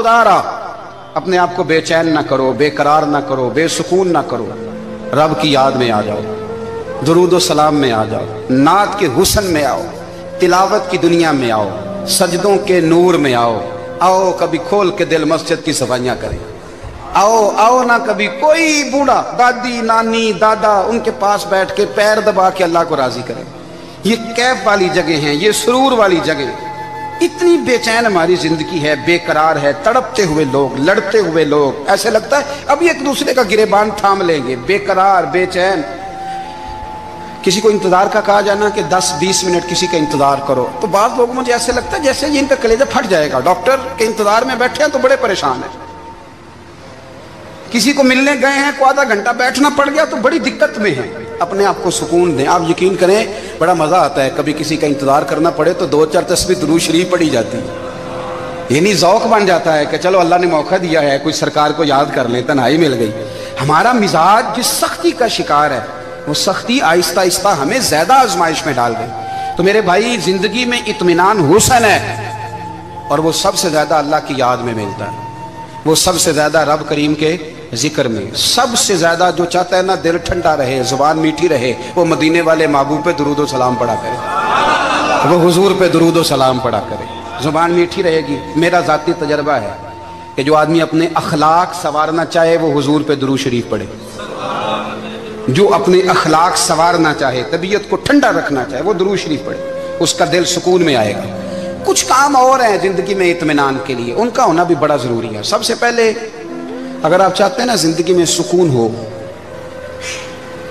قرارا، اپنے آپ کو بے چین نہ کرو، بے قرار نہ کرو، بے سکون نہ کرو، رب کی یاد میں آ جاؤ، درود و سلام میں آ جاؤ، نعت کے حسن میں آؤ، تلاوت کی دنیا میں آؤ، سجدوں کے نور میں آؤ، آؤ کبھی کھول کے دل مسجد کی صفائیاں کریں، آؤ آؤ نہ کبھی کوئی بوڑھا دادی نانی دادا ان کے پاس بیٹھ کے پیر دبا کے اللہ کو راضی کریں۔ یہ کیف والی جگہ ہیں، یہ سرور والی جگہ۔ اتنی بے چین ہماری زندگی ہے، بے قرار ہے، تڑپتے ہوئے لوگ، لڑتے ہوئے لوگ، ایسے لگتا ہے اب ایک دوسرے کا گریبان تھام لیں گے، بے قرار بے چین۔ کسی کو انتظار کا کہا جانا کہ 10-20 منٹ کسی کا انتظار کرو، تو بعض لوگوں مجھے ایسے لگتا ہے جیسے یہ ان کا کلیجہ پھٹ جائے گا، ڈاکٹر کے انتظار میں بیٹھے ہیں تو بڑے پریشان ہیں۔ کسی کو ملنے گئے ہیں کو آدھا گھنٹہ بیٹھنا پڑ گیا تو بڑی دقت میں ہیں۔ اپنے آپ کو سکون دیں۔ آپ یقین کریں بڑا مزہ آتا ہے، کبھی کسی کا انتظار کرنا پڑے تو 2-4 تسبیح درود شریف پڑھی جاتی ہے، یعنی ذوق بن جاتا ہے کہ چلو اللہ نے موقع دیا ہے، کوئی سرکار کو یاد کر لیں، تنہائی مل گئی۔ ہمارا مزاج جس سختی کا شکار ہے وہ سختی آہستہ آہستہ ہمیں زیادہ آزمائش میں ڈال گئی۔ تو میرے بھائی زندگی میں اطمینان حسن ہے، اور وہ سب سے زیادہ اللہ کی یاد میں ملتا ہے، وہ سب سے زیادہ رب کریم کے ذکر میں، سب سے زیادہ جو چاہتا ہے نا دل ٹھنڈا رہے، زبان میٹھی رہے، وہ مدینے والے محبوب پہ درود و سلام پڑھا کرے، وہ حضور پہ درود و سلام پڑھا کرے، زبان میٹھی رہے گی۔ میرا ذاتی تجربہ ہے کہ جو آدمی اپنے اخلاق سنوارنا چاہے وہ حضور پہ درود شریف پڑھے، جو اپنے اخلاق سنوارنا چاہے، طبیعت کو ٹھنڈا رکھنا چاہے، وہ درود شریف پڑھے، اس کا دل سکون میں آئے گا۔ کچھ کام اور ہیں زندگی میں اطمینان کے لیے، ان کا ہونا بھی بڑا ضروری ہے۔ سب سے پہلے اگر آپ چاہتے ہیں نا زندگی میں سکون ہو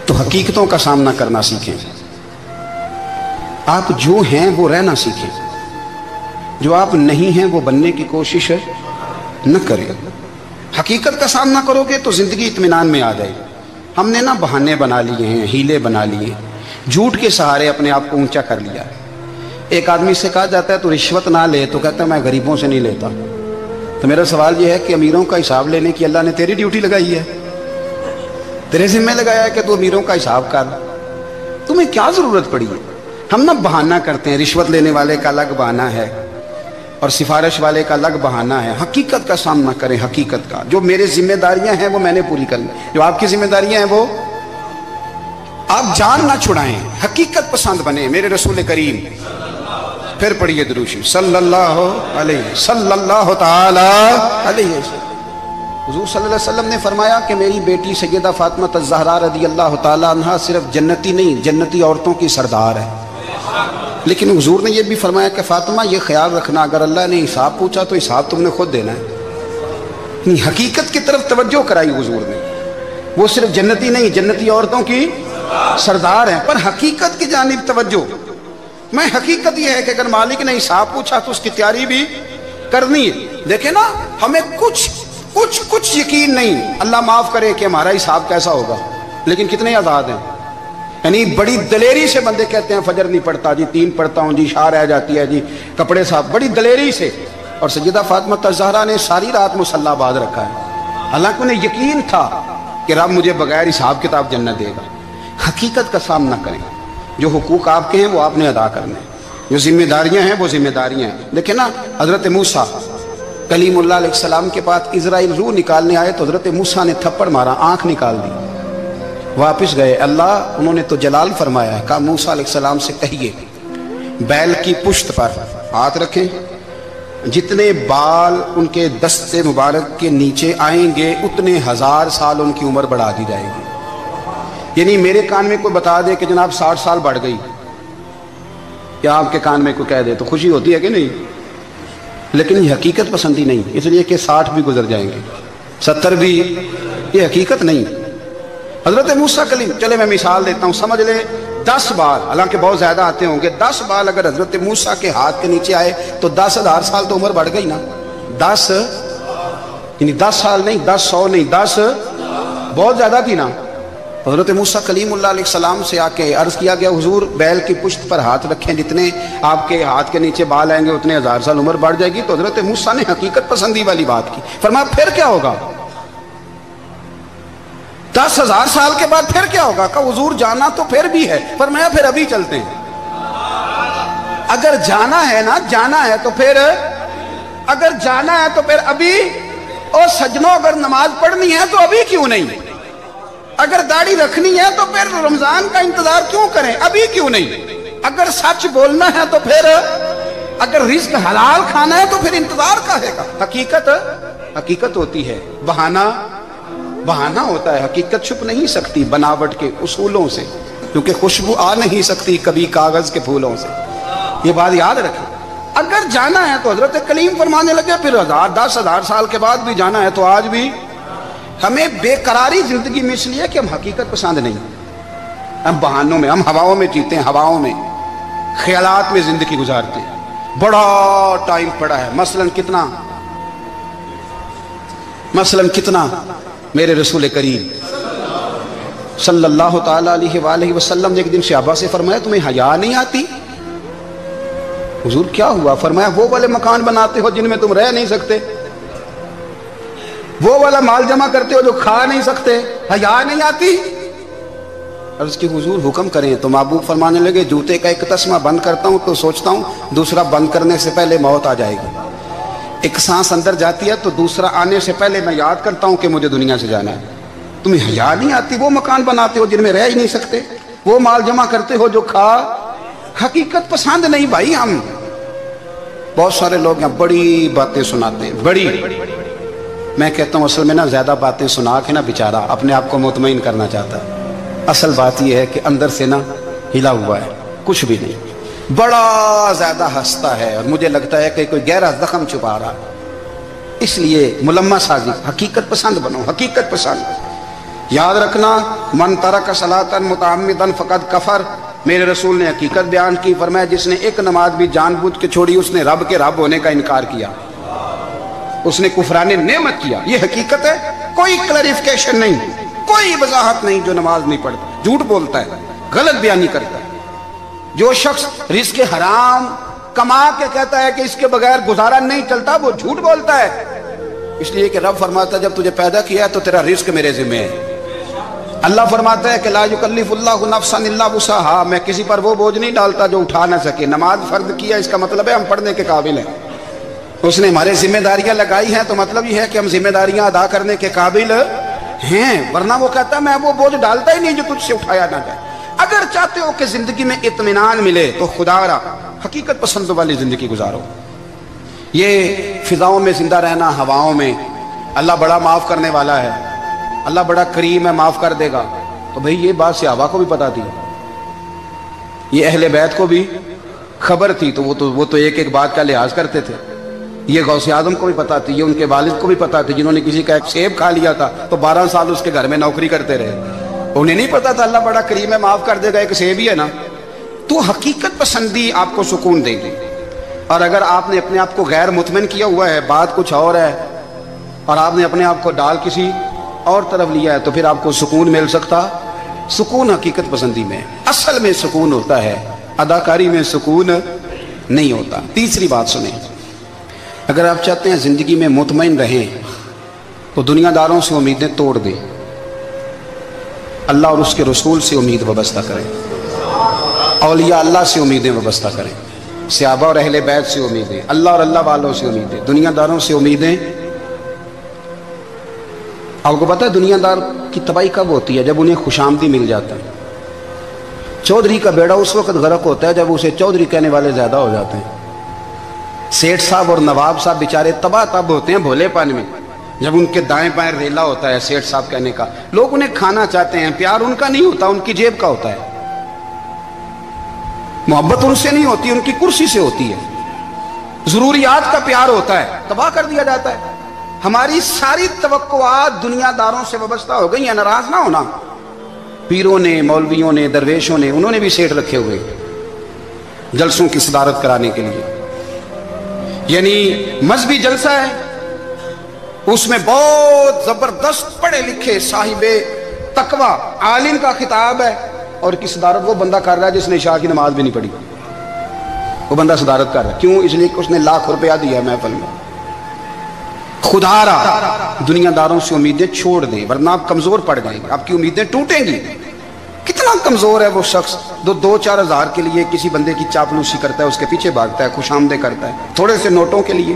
تو حقیقتوں کا سامنا کرنا سیکھیں۔ آپ جو ہیں وہ رہنا سیکھیں، جو آپ نہیں ہیں وہ بننے کی کوشش نہ کریں۔ حقیقت کا سامنا کرو گے تو زندگی اطمینان میں آ جائے گی۔ ہم نے نا بہانے بنا لیے ہیں، ہیلے بنا لیے، جھوٹ کے سہارے اپنے آپ کو اونچا کر لیا ہے۔ ایک آدمی سے کہا جاتا ہے تو رشوت نہ لے، تو کہتا ہے میں غریبوں سے نہیں لیتا۔ تو میرا سوال یہ ہے کہ امیروں کا حساب لینے کی اللہ نے تیری ڈیوٹی لگائی ہے، تیرے ذمہ لگایا ہے کہ تو امیروں کا حساب کر، تمہیں کیا ضرورت پڑی ہے؟ ہم نا بہانہ کرتے ہیں، رشوت لینے والے کا الگ بہانہ ہے اور سفارش والے کا الگ بہانہ ہے۔ حقیقت کا سامنا کریں، حقیقت کا، جو میرے ذمہ داریاں ہیں وہ میں نے پوری کرنی، جو آپ کی ذمہ داریاں ہیں وہ آپ جان نہ چھڑائیں، حقیقت پسند بنیں۔ میرے رسول کریم، پھر پڑھیے درود شریف صلی اللہ تعالی علیہ وسلم۔ حضور صلی اللہ علیہ وسلم نے فرمایا کہ میری بیٹی سیدہ فاطمہ الزہرا رضی اللہ تعالی عنہا صرف جنتی نہیں، جنتی عورتوں کی سردار ہے۔ لیکن حضور نے یہ بھی فرمایا کہ فاطمہ یہ خیال رکھنا اگر اللہ نے حساب پوچھا تو حساب تم نے خود دینا ہے۔ حقیقت کی طرف توجہ کرائی حضور نے، وہ صرف جنتی نہیں، جنتی عورتوں کی سردار ہیں، پر حقیقت کی جانب توجہ۔ میں حقیقت یہ ہے کہ اگر مالک نے حساب پوچھا تو اس کی تیاری بھی کرنی ہے۔ دیکھیں نا ہمیں کچھ یقین نہیں، اللہ معاف کرے کہ ہمارا حساب کیسا ہوگا، لیکن کتنے آزاد ہیں۔ یعنی بڑی دلیری سے بندے کہتے ہیں فجر نہیں پڑھتا جی، 3 پڑھتا ہوں جی، شاہ رہ جاتی ہے جی، کپڑے صاحب، بڑی دلیری سے۔ اور سیدہ فاطمہ الزہرا نے ساری رات مصلی باز رکھا ہے، حالانکہ انہیں یقین تھا کہ رب مجھے بغیر حساب کتاب جنت دے گا۔ حقیقت کا سامنا کریں، جو حقوق آپ کے ہیں وہ آپ نے ادا کرنے، جو ذمہ داریاں ہیں وہ ذمہ داریاں ہیں۔ دیکھیں نا حضرت موسیٰ کلیم اللہ علیہ السلام کے پاس اسرائیل روح نکالنے آئے تو حضرت موسیٰ نے تھپڑ مارا، آنکھ نکال دی، واپس گئے۔ اللہ انہوں نے تو جلال فرمایا ہے، کہا موسیٰ علیہ السلام سے کہیے بیل کی پشت پر ہاتھ رکھیں، جتنے بال ان کے دست مبارک کے نیچے آئیں گے اتنے 1000 سال ان کی عمر بڑھا دی جائے گی۔ یعنی میرے کان میں کوئی بتا دے کہ جناب 60 سال بڑھ گئی، یا آپ کے کان میں کوئی کہہ دے تو خوشی ہوتی ہے کہ نہیں؟ لیکن یہ حقیقت پسندی نہیں، اس لیے کہ 60 بھی گزر جائیں گے، 70 بھی، یہ حقیقت نہیں۔ حضرت موسیٰ کلیم، چلے میں مثال دیتا ہوں، سمجھ لیں 10 بال، حالانکہ بہت زیادہ آتے ہوں گے، 10 بال اگر حضرت موسیٰ کے ہاتھ کے نیچے آئے تو 10,000 سال تو عمر بڑھ گئی نا۔ 10 یعنی 10 سال نہیں، 10 100 نہیں، 10 بہت زیادہ تھی نا۔ حضرت موسیٰ کلیم اللہ علیہ السلام سے آ کے عرض کیا گیا حضور بیل کی پشت پر ہاتھ رکھیں، جتنے آپ کے ہاتھ کے نیچے بال آئیں گے اتنے 1000 سال عمر بڑھ جائے گی۔ تو حضرت موسیٰ نے حقیقت پسندی والی بات کی، فرمایا پھر کیا ہوگا؟ 10,000 سال کے بعد پھر کیا ہوگا؟ کہا حضور جانا تو پھر بھی ہے، فرمایا پھر ابھی چلتے ہیں۔ اگر جانا ہے نا، جانا ہے تو پھر اگر جانا ہے تو پھر ابھی، اور سجنوں اگر نماز پڑھنی ہے تو ابھی کیوں نہیں؟ اگر داڑھی رکھنی ہے تو پھر رمضان کا انتظار کیوں کریں؟ ابھی کیوں نہیں؟ اگر سچ بولنا ہے تو پھر، اگر رزق حلال کھانا ہے تو پھر انتظار کا ہے گا؟ حقیقت ہوتی ہے، بہانہ ہوتا ہے، حقیقت چھپ نہیں سکتی بناوٹ کے اصولوں سے، کیونکہ خوشبو آ نہیں سکتی کبھی کاغذ کے پھولوں سے، یہ بات یاد رکھیں۔ اگر جانا ہے تو حضرت کلیم فرمانے لگے پھر 10,000 سال کے بعد بھی جانا ہے، تو آج بھی ہمیں بے قراری زندگی میں، اس لیے کہ ہم حقیقت پسند نہیں، ہم بہانوں میں، ہم ہواؤں میں جیتے ہیں، ہواؤں میں، خیالات میں زندگی گزارتے ہیں۔ بڑا ٹائم پڑا ہے، مثلاً کتنا میرے رسول کریم صلی اللہ تعالیٰ علیہ وآلہ وسلم نے ایک دن صحابہ سے فرمایا تمہیں حیا نہیں آتی؟ حضور کیا ہوا؟ فرمایا وہ والے مکان بناتے ہو جن میں تم رہ نہیں سکتے، وہ والا مال جمع کرتے ہو جو کھا نہیں سکتے، حیا نہیں آتی؟ عرض کی حضور حکم کریں، تو محبوب فرمانے لگے جوتے کا ایک تسمہ بند کرتا ہوں تو سوچتا ہوں دوسرا بند کرنے سے پہلے موت آ جائے گی، ایک سانس اندر جاتی ہے تو دوسرا آنے سے پہلے میں یاد کرتا ہوں کہ مجھے دنیا سے جانا ہے۔ تمہیں حیا نہیں آتی؟ وہ مکان بناتے ہو جن میں رہ ہی نہیں سکتے، وہ مال جمع کرتے ہو جو کھا، حقیقت پسند نہیں بھائی ہم۔ بہت سارے لوگ یہاں بڑی باتیں سناتے ہیں، بڑی، میں کہتا ہوں اصل میں نا زیادہ باتیں سنا کے نا بیچارہ اپنے آپ کو مطمئن کرنا چاہتا ہے، اصل بات یہ ہے کہ اندر سے نا ہلا ہوا ہے، کچھ بھی نہیں، بڑا زیادہ ہنستا ہے اور مجھے لگتا ہے کہ کوئی گہرا زخم چھپا رہا، اس لیے ملمہ سازی، حقیقت پسند بنو، حقیقت پسند۔ یاد رکھنا من ترک صلاۃ متعمدا فقد کفر، میرے رسول نے حقیقت بیان کی، فرمایا جس نے ایک نماز بھی جان بوجھ کے چھوڑی اس نے رب کے رب ہونے کا انکار کیا، اس نے کفران نعمت کیا، یہ حقیقت ہے، کوئی کلیریفیکیشن نہیں، کوئی وضاحت نہیں۔ جو نماز نہیں پڑھتا جھوٹ بولتا ہے، غلط بیانی کرتا ہے، جو شخص رزق حرام کما کے کہتا ہے کہ اس کے بغیر گزارا نہیں چلتا، وہ جھوٹ بولتا ہے، اس لیے کہ رب فرماتا ہے جب تجھے پیدا کیا ہے تو تیرا رزق میرے ذمہ ہے۔ اللہ فرماتا ہے کہ لا یکلف اللہ نفسا الا وسعها، میں کسی پر وہ بوجھ نہیں ڈالتا جو اٹھا نہ سکے۔ نماز فرض کیا اس کا مطلب ہے ہم پڑھنے کے قابل ہیں، اس نے ہمارے ذمہ داریاں لگائی ہیں تو مطلب یہ ہے کہ ہم ذمہ داریاں ادا کرنے کے قابل ہیں، ورنہ وہ کہتا ہے میں وہ بوجھ ڈالتا ہی نہیں جو تجھ سے اٹھایا نہ جائے۔ اگر چاہتے ہو کہ زندگی میں اطمینان ملے تو خدا را حقیقت پسند والی زندگی گزارو۔ یہ فضاؤں میں زندہ رہنا، ہواؤں میں، اللہ بڑا معاف کرنے والا ہے، اللہ بڑا کریم ہے، معاف کر دے گا، تو بھئی یہ بات صحابہ کو بھی پتا تھی، یہ اہل بیت کو بھی خبر تھی، تو وہ تو ایک ایک بات کا لحاظ کرتے تھے۔ یہ غوث اعظم کو بھی پتا تھی، یہ ان کے والد کو بھی پتا تھی، جنہوں نے کسی کا ایک سیب کھا لیا تھا تو 12 سال اس کے گھر میں نوکری کرتے رہے، انہیں نہیں پتا تھا اللہ بڑا کریم ہے، معاف کر دے گا، ایک سیب ہی ہے نا۔ تو حقیقت پسندی آپ کو سکون دے گی، اور اگر آپ نے اپنے آپ کو غیر مطمئن کیا ہوا ہے، بات کچھ اور ہے، اور آپ نے اپنے آپ کو ڈال کسی اور طرف لیا ہے، تو پھر آپ کو سکون مل سکتا؟ سکون حقیقت پسندی میں، اصل میں سکون ہوتا ہے، اداکاری میں سکون نہیں ہوتا۔ تیسری بات سنیں، اگر آپ چاہتے ہیں زندگی میں مطمئن رہیں تو دنیا داروں سے امیدیں توڑ دیں، اللہ اور اس کے رسول سے امید وابستہ کریں، اولیاء اللہ سے امیدیں وابستہ کریں، صحابہ اور اہل بیت سے امیدیں، اللہ اور اللہ والوں سے امیدیں، دنیا داروں سے امیدیں۔ آپ کو پتہ ہے دنیا دار کی تباہی کب ہوتی ہے؟ جب انہیں خوش آمدی مل جاتا ہے۔ چودھری کا بیڑا اس وقت غرق ہوتا ہے جب اسے چودھری کہنے والے زیادہ ہو جاتے ہیں۔ سیٹھ صاحب اور نواب صاحب بیچارے تباہ تب ہوتے ہیں بھولے پن میں، جب ان کے دائیں بائیں ریلا ہوتا ہے سیٹھ صاحب کہنے کا، لوگ انہیں کھانا چاہتے ہیں، پیار ان کا نہیں ہوتا، ان کی جیب کا ہوتا ہے، محبت ان سے نہیں ہوتی، ان کی کرسی سے ہوتی ہے، ضروریات کا پیار ہوتا ہے، تباہ کر دیا جاتا ہے۔ ہماری ساری توقعات دنیا داروں سے وابستہ ہو گئی ہیں، ناراض نہ ہونا، پیروں نے، مولویوں نے، درویشوں نے، انہوں نے بھی سیٹ رکھے ہوئے جلسوں کی صدارت کرانے کے لیے، یعنی مذہبی جلسہ ہے، اس میں بہت زبردست پڑھے لکھے صاحب تقوی عالم کا خطاب ہے، اور کی صدارت وہ بندہ کر رہا ہے جس نے عشاء کی نماز بھی نہیں پڑھی، وہ بندہ صدارت کر رہا ہے، کیوں؟ اس لیے کہ اس نے لاکھ روپیہ دیا محفل میں۔ خدا را دنیا داروں سے امیدیں چھوڑ دیں، ورنہ آپ کمزور پڑ جائیں گے، آپ کی امیدیں ٹوٹیں گی۔ کتنا کمزور ہے وہ شخص جو 2-4 ہزار کے لیے کسی بندے کی چاپلوسی کرتا ہے، اس کے پیچھے بھاگتا ہے، خوش آمدیں کرتا ہے، تھوڑے سے نوٹوں کے لیے،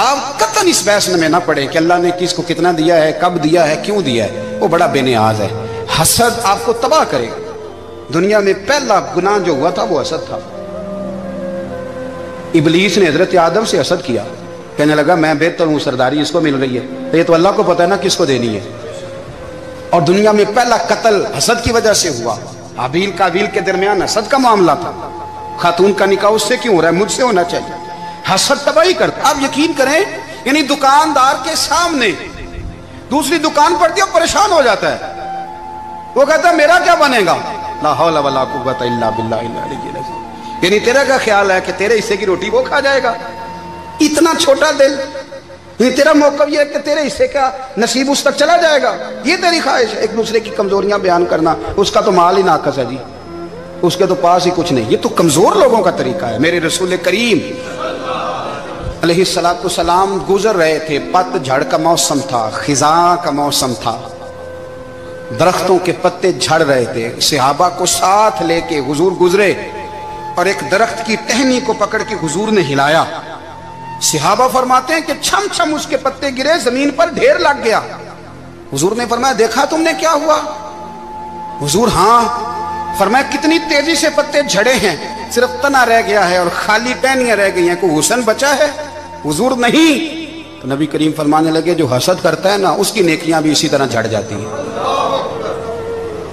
آپ قطعاً اس بحث میں نہ پڑے کہ اللہ نے کس کو کتنا دیا ہے، کب دیا ہے، کیوں دیا ہے، وہ بڑا بے نیاز ہے۔ حسد آپ کو تباہ کرے گا۔ دنیا میں پہلا گناہ جو ہوا تھا وہ حسد تھا۔ ابلیس نے حضرت آدم سے حسد کیا، کہنے لگا میں بہتر ہوں، سرداری اس کو مل رہی ہے، یہ تو اللہ کو پتہ ہے نا کس کو دینی ہے۔ اور دنیا میں پہلا قتل حسد کی وجہ سے ہوا۔ حابیل قابیل کے درمیان حسد کا معاملہ تھا، خاتون کا نکاح اس سے کیوں ہو رہا ہے، مجھ سے ہونا چاہیے۔ حسد تباہی کرتا۔ آپ یقین کریں، یعنی دکاندار کے سامنے دوسری دکان پڑتی ہے اور پریشان ہو جاتا ہے، وہ کہتا ہے میرا کیا بنے گا، لا حول ولا قوت الا باللہ العلی العظیم، یعنی تیرا کیا خیال ہے کہ تیرے حصے کی روٹی وہ کھا جائے گا، اتنا چھوٹا دل، یعنی تیرا موقف یہ ہے کہ تیرے حصے کا نصیب اس تک چلا جائے گا، یہ تیری خواہش ہے۔ ایک دوسرے کی کمزوریاں بیان کرنا، اس کا تو مال ہی ناقص ہے جی، اس کے تو پاس ہی کچھ نہیں، یہ تو کمزور لوگوں کا طریقہ ہے۔ میرے رسول کریم علیہ السلام گزر رہے تھے، پت جھڑ کا موسم تھا، خزاں کا موسم تھا، درختوں کے پتے جھڑ رہے تھے، صحابہ کو ساتھ لے کے حضور گزرے اور ایک درخت کی ٹہنی کو پکڑ کے حضور نے ہلایا۔ صحابہ فرماتے ہیں کہ چھم چھم اس کے پتے گرے، زمین پر ڈھیر لگ گیا۔ حضور نے فرمایا دیکھا تم نے کیا ہوا؟ حضور ہاں۔ فرمایا کتنی تیزی سے پتے جھڑے ہیں، صرف تنا رہ گیا ہے اور خالی ٹہنیاں رہ گئی ہیں، کوئی حسن بچا ہے؟ حضور نہیں۔ تو نبی کریم فرمانے لگے جو حسد کرتا ہے نا اس کی نیکیاں بھی اسی طرح جھڑ جاتی ہیں،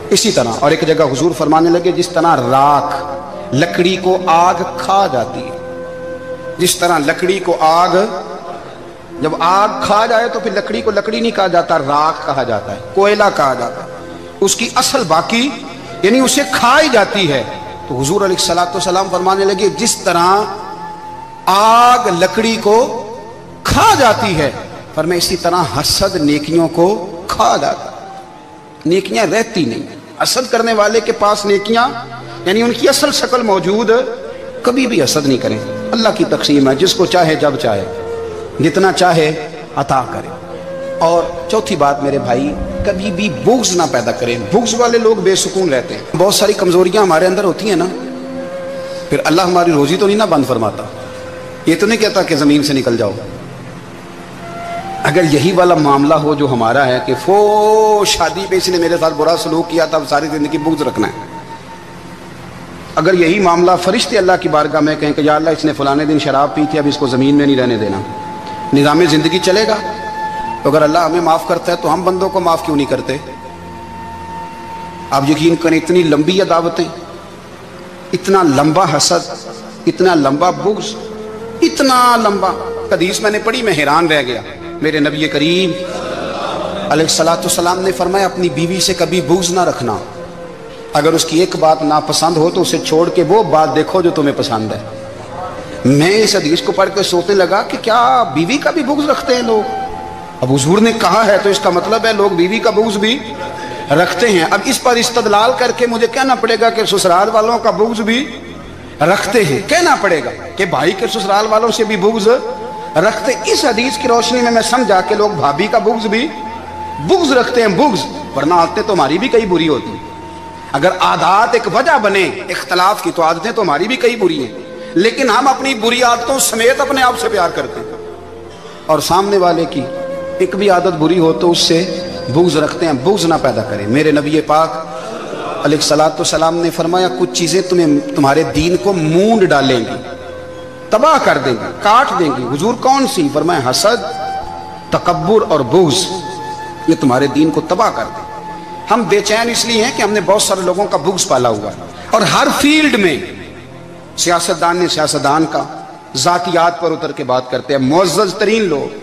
اسی طرح۔ اور ایک جگہ حضور فرمانے لگے جس طرح راکھ لکڑی کو آگ کھا جاتی ہے، جس طرح لکڑی کو آگ، جب آگ کھا جائے تو پھر لکڑی کو لکڑی نہیں کہا جاتا، راکھ کہا جاتا ہے، کوئلہ کہا جاتا ہے، اس کی اصل باقی یعنی اسے کھائی جاتی ہے۔ تو حضور علیہ السلام فرمانے لگے جس طرح آگ لکڑی کو کھا جاتی ہے، فرمایا اسی طرح حسد نیکیوں کو کھا جاتا ہے، نیکیاں رہتی نہیں۔ حسد کرنے والے کے پاس نیکیاں یعنی ان کی اصل شکل موجود، کبھی بھی حسد نہیں کریں۔ اللہ کی تقسیم ہے، جس کو چاہے جب چاہے جتنا چاہے عطا کرے۔ اور چوتھی بات میرے بھائی، کبھی بھی بغض نہ پیدا کریں۔ بغض والے لوگ بے سکون رہتے ہیں۔ بہت ساری کمزوریاں ہمارے اندر ہوتی ہیں نا، پھر اللہ ہماری روزی تو نہیں نہ بند فرماتا، یہ تو نہیں کہتا کہ زمین سے نکل جاؤ۔ اگر یہی والا معاملہ ہو جو ہمارا ہے کہ شادی پہ اس نے میرے ساتھ برا سلوک کیا تھا، اب ساری زندگی بغض رکھنا ہے۔ اگر یہی معاملہ فرشتے اللہ کی بارگاہ میں کہیں کہ یا اللہ اس نے فلانے دن شراب پی تھی، اب اس کو زمین میں نہیں رہنے دینا، نظام زندگی چلے گا؟ تو اگر اللہ ہمیں معاف کرتا ہے تو ہم بندوں کو معاف کیوں نہیں کرتے؟ آپ یقین کریں اتنی لمبی عداوتیں، اتنا لمبا حسد، اتنا لمبا بغض، اتنا لمبا۔ حدیث میں نے پڑھی، میں حیران رہ گیا۔ میرے نبی کریم علیہ السلام نے فرمایا اپنی بیوی سے کبھی بغض نہ رکھنا، اگر اس کی ایک بات ناپسند ہو تو اسے چھوڑ کے وہ بات دیکھو جو تمہیں پسند ہے۔ میں اس حدیث کو پڑھ کے سوچنے لگا کہ کیا بیوی کا بھی بغض رکھتے ہیں لوگ؟ اب حضور نے کہا ہے تو اس کا مطلب ہے لوگ بیوی کا بغض بھی رکھتے ہیں۔ اب اس پر استدلال کر کے مجھے کہنا پڑے گا کہ سسرال والوں کا بغض بھی رکھتے ہیں، کہنا پڑے گا کہ بھائی کے سسرال والوں سے بھی بغض رکھتے۔ اس حدیث کی روشنی میں سمجھا کہ لوگ بھابھی کا بغض رکھتے ہیں، بغض، ورنہ عادتیں تو ہماری بھی کئی بری ہوتی ہیں۔ اگر عادات ایک وجہ بنے اختلاف کی تو عادتیں تو ہماری بھی کئی بری ہیں، لیکن ہم اپنی بری عادتوں سمیت اپنے آپ سے پیار کرتے ہیں، اور سامنے والے کی ایک بھی عادت بری ہو تو اس سے بغض رکھتے ہیں۔ بغض نہ پیدا کریں۔ میرے نبی پاک علیہ السلام نے فرمایا کچھ چیزیں تمہارے دین کو مونڈ ڈالیں گی، تباہ کر دیں گی، کاٹ دیں گی۔ حضور کون سی؟ فرمایا حسد، تکبر اور بغض، یہ تمہارے دین کو تباہ کر دیں۔ ہم بے چین اس لیے ہیں کہ ہم نے بہت سارے لوگوں کا بغض پالا ہوا ہے، اور ہر فیلڈ میں سیاستدان نے سیاستدان کا، ذاتیات پر اتر کے بات کرتے ہیں، معزز ترین لوگ،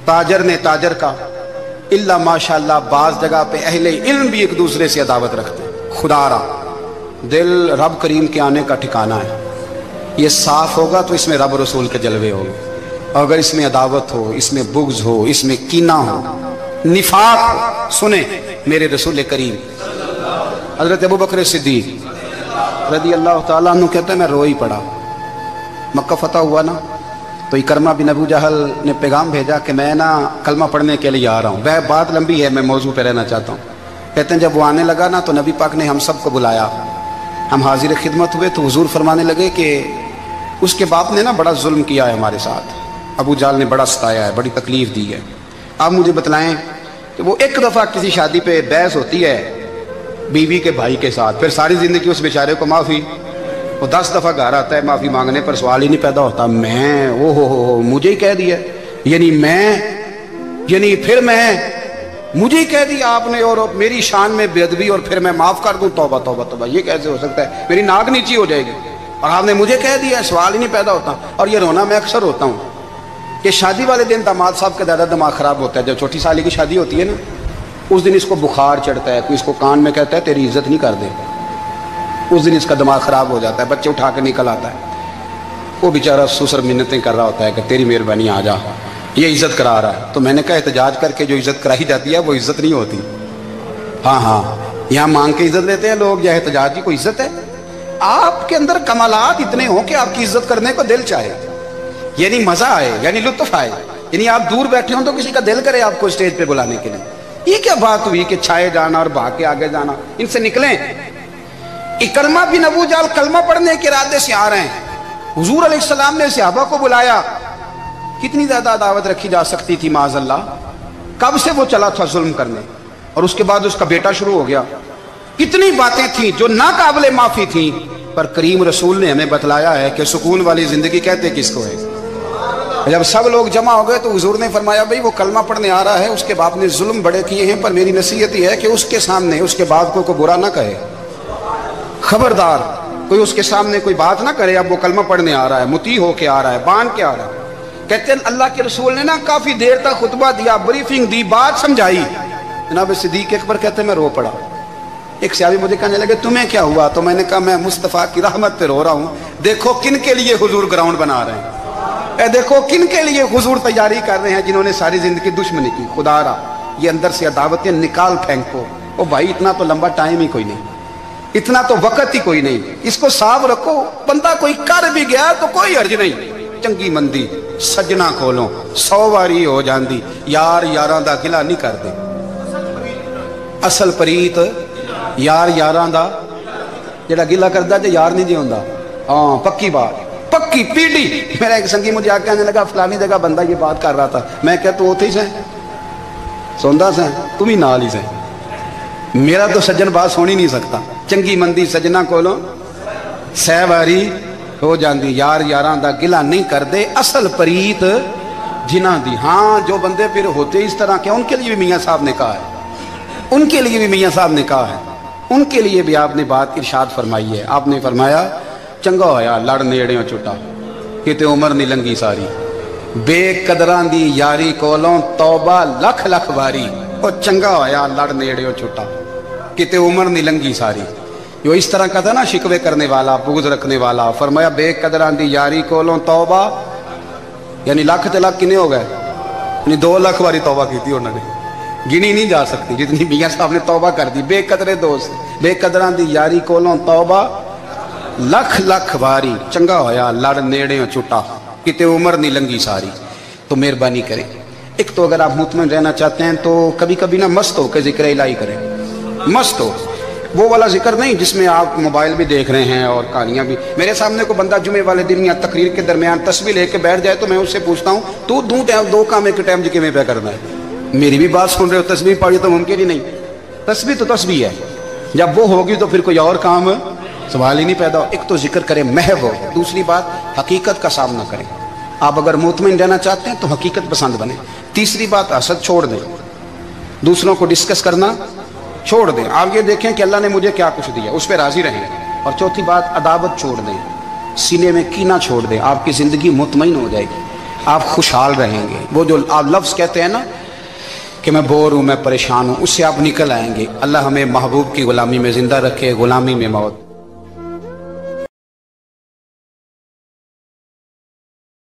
تاجر نے تاجر کا، الا ماشاءاللہ بعض جگہ پہ اہل علم بھی ایک دوسرے سے عداوت رکھتے ہیں۔ خدا را دل رب کریم کے آنے کا ٹھکانہ ہے، یہ صاف ہوگا تو اس میں رب رسول کے جلوے ہوں، اور اگر اس میں عداوت ہو، اس میں بغض ہو، اس میں کینہ ہو، نفاق ہو، سنیں میرے رسول کریم حضرت ابوبکر صدیق رضی اللہ تعالیٰ عنہ کہتے ہیں میں رو ہی پڑا۔ مکہ فتح ہوا نا تو اکرمہ بن ابو جہل نے پیغام بھیجا کہ میں نا کلمہ پڑھنے کے لیے آ رہا ہوں۔ وہ بات لمبی ہے، میں موضوع پہ رہنا چاہتا ہوں۔ کہتے ہیں جب وہ آنے لگا نا تو نبی پاک نے ہم سب کو بلایا، ہم حاضر خدمت ہوئے تو حضور فرمانے لگے کہ اس کے باپ نے نا بڑا ظلم کیا ہے ہمارے ساتھ، ابو جال نے بڑا ستایا ہے, بڑی تکلیف دی ہے. آپ مجھے بتلائیں کہ وہ ایک دفعہ کسی شادی پہ بحث ہوتی ہے بیوی کے بھائی کے ساتھ, پھر ساری زندگی اس بیچارے کو معافی, وہ 10 دفعہ گھر آتا ہے معافی مانگنے پر سوال ہی نہیں پیدا ہوتا, میں او ہو مجھے ہی کہہ دیا, یعنی پھر مجھے ہی کہہ دیا آپ نے, اور میری شان میں بے ادبی, اور پھر میں معاف کر دوں, توبہ توبہ توبہ, یہ کیسے ہو سکتا ہے, میری ناک نیچی ہو جائے گی, اور آپ نے مجھے کہہ دیا, سوال ہی نہیں پیدا ہوتا. اور یہ رونا میں اکثر ہوتا ہوں کہ شادی والے دن داماد صاحب کا زیادہ دماغ خراب ہوتا ہے. جب چھوٹی سالی کی شادی ہوتی ہے نا, اس دن اس کو بخار چڑھتا ہے, کوئی اس کو کان میں کہتا ہے تیری عزت نہیں کر دے, اس دن اس کا دماغ خراب ہو جاتا ہے, بچے اٹھا کے نکل آتا ہے, وہ بیچارہ سسر منتیں کر رہا ہوتا ہے کہ تیری مہربانی آ جا, یہ عزت کرا رہا ہے. تو میں نے کہا احتجاج کر کے جو عزت کرائی جاتی ہے وہ عزت نہیں ہوتی. ہاں یہاں مانگ کے عزت لیتے ہیں لوگ, یا احتجاج کی کوئی عزت ہے؟ آپ کے اندر کمالات اتنے ہوں کہ آپ کی عزت کرنے کو دل چاہے, یعنی مزہ آئے, یعنی لطف آئے, یعنی آپ دور بیٹھے ہوں تو کسی کا دل کرے آپ کو اسٹیج پہ بلانے کے لیے. یہ کیا بات ہوئی کہ چھائے جانا اور بھاگ کے آگے جانا, ان سے نکلیں. اکرمہ بن ابو جال کلمہ پڑھنے کے ارادے سے آ رہے ہیں, حضور علیہ السلام نے صحابہ کو بلایا. کتنی زیادہ دعوت رکھی جا سکتی تھی معاذ اللہ, کب سے وہ چلا تھا ظلم کرنے, اور اس کے بعد اس کا بیٹا شروع ہو گیا. کتنی باتیں تھیں جو ناقابل معافی تھیں, پر کریم رسول نے ہمیں بتلایا ہے کہ سکون والی زندگی کہتے کس کو ہے. جب سب لوگ جمع ہو گئے تو حضور نے فرمایا بھئی وہ کلمہ پڑھنے آ رہا ہے, اس کے باپ نے ظلم بڑے کیے ہیں, پر میری نصیحت یہ ہے کہ اس کے سامنے اس کے باپ کو کوئی برا نہ کہے, خبردار کوئی اس کے سامنے کوئی بات نہ کرے. اب وہ کلمہ پڑھنے آ رہا ہے, مطیع ہو کے آ رہا ہے, بان کے آ رہا ہے. کہتے ہیں اللہ کے رسول نے نا کافی دیر تک خطبہ دیا, بریفنگ دی, بات سمجھائی. جناب صدیق اکبر کہتے ہیں میں رو پڑا. ایک صحابی مجھے کہنے لگے تمہیں کیا ہوا؟ تو میں نے کہا میں مصطفیٰ کی رحمت پہ رو رہا ہوں. دیکھو کن کے لیے حضور گراؤنڈ بنا رہے ہیں, دیکھو کن کے لیے حضور تیاری کر رہے ہیں, جنہوں نے ساری زندگی دشمنی کی. خدا را یہ اندر سے عداوتیں نکال پھینکو. او بھائی اتنا تو لمبا ٹائم ہی کوئی نہیں, اتنا تو وقت ہی کوئی نہیں, اس کو صاف رکھو. بندہ کوئی کر بھی گیا تو کوئی حرج نہیں. چنگی مندی سجنا کھولو 100 واری ہو جاندی, یار یاراں دا گلا نہیں کر دے. اصل پریت یار یاراں دا جڑا گلا کردا تے یار نہیں جی ہوندا. ہاں پکی بات, پکی پیڑی. میرا ایک سنگی مجھے آ کے کہنے لگا فلانی جگہ بندہ یہ بات کر رہا تھا. میں کہ تو اوتھے ہی سیں سوندا سیں, تم ہی نال ہی سیں. میرا تو سجن بات سن ہی نہیں سکتا. چنگی مندی سجنا کولوں 100 واری ہو جاندی, یار یاراں دا گلا نہیں کر دے, اصل پریت جنہاں دی. ہاں جو بندے پھر ہوتے اس طرح کے, ان کے لیے بھی میاں صاحب نے کہا ہے, ان کے لیے بھی میاں صاحب نے کہا ہے, ان کے لیے بھی آپ نے بات ارشاد فرمائی ہے. آپ نے فرمایا چنگا ہویا لڑ نیڑیوں چھٹا, کتے عمر نہیں لنگی ساری, بے قدران دی یاری کولوں توبہ لکھ لکھ واری. اور چنگا ہویا لڑ نیڑیوں چھٹا, کتے عمر نہیں لنگی ساری. جو اس طرح کا تھا نا شکوے کرنے والا, بغض رکھنے والا, فرمایا بے قدران دی یاری کولوں توبہ, یعنی لاکھ تے لاکھ کنے ہو گئے, یعنی 2 لاکھ واری توبہ کی تھی انہوں نے, گنی نہیں جا سکتی جتنی میاں صاحب نے توبہ کر دی. بے قدرے دوست, بے قدران دی یاری کولوں توبہ لکھ لکھ واری. چنگا ہویا لڑ نیڑیوں چھٹا, کتے عمر نہیں لنگی ساری. تو مہربانی کریں, ایک تو اگر آپ مطمئن رہنا چاہتے ہیں تو کبھی کبھی نا مست ہو کے ذکر الہی کریں. مست ہو, وہ والا ذکر نہیں جس میں آپ موبائل بھی دیکھ رہے ہیں اور کہانیاں بھی. میرے سامنے کو بندہ جمعے والے دن یا تقریر کے درمیان تسبیح لے کے بیٹھ جائے تو میں اس سے پوچھتا ہوں تو 2 کام ایک ٹائم جی میں پہ کرنا ہے. میری بھی بات سن رہے ہو, تسبیح پڑھی تو ممکن ہی نہیں. تسبیح تو تسبیح ہے, جب وہ ہوگی تو پھر کوئی اور کام سوال ہی نہیں پیدا ہو. ایک تو ذکر کریں محو ہو, دوسری بات حقیقت کا سامنا کریں. آپ اگر مطمئن رہنا چاہتے ہیں تو حقیقت پسند بنیں. تیسری بات حسد چھوڑ دیں, دوسروں کو ڈسکس کرنا چھوڑ دیں. آپ یہ دیکھیں کہ اللہ نے مجھے کیا کچھ دیا, اس پہ راضی رہیں. اور چوتھی بات عداوت چھوڑ دیں, سینے میں کینہ چھوڑ دیں. آپ کی زندگی مطمئن ہو جائے گی, آپ خوشحال رہیں گے. وہ جو آپ لفظ کہتے ہیں نا کہ میں بور ہوں, میں پریشان ہوں, اس سے آپ نکل آئیں گے. اللہ ہمیں محبوب کی غلامی میں زندہ رکھے, غلامی میں موت.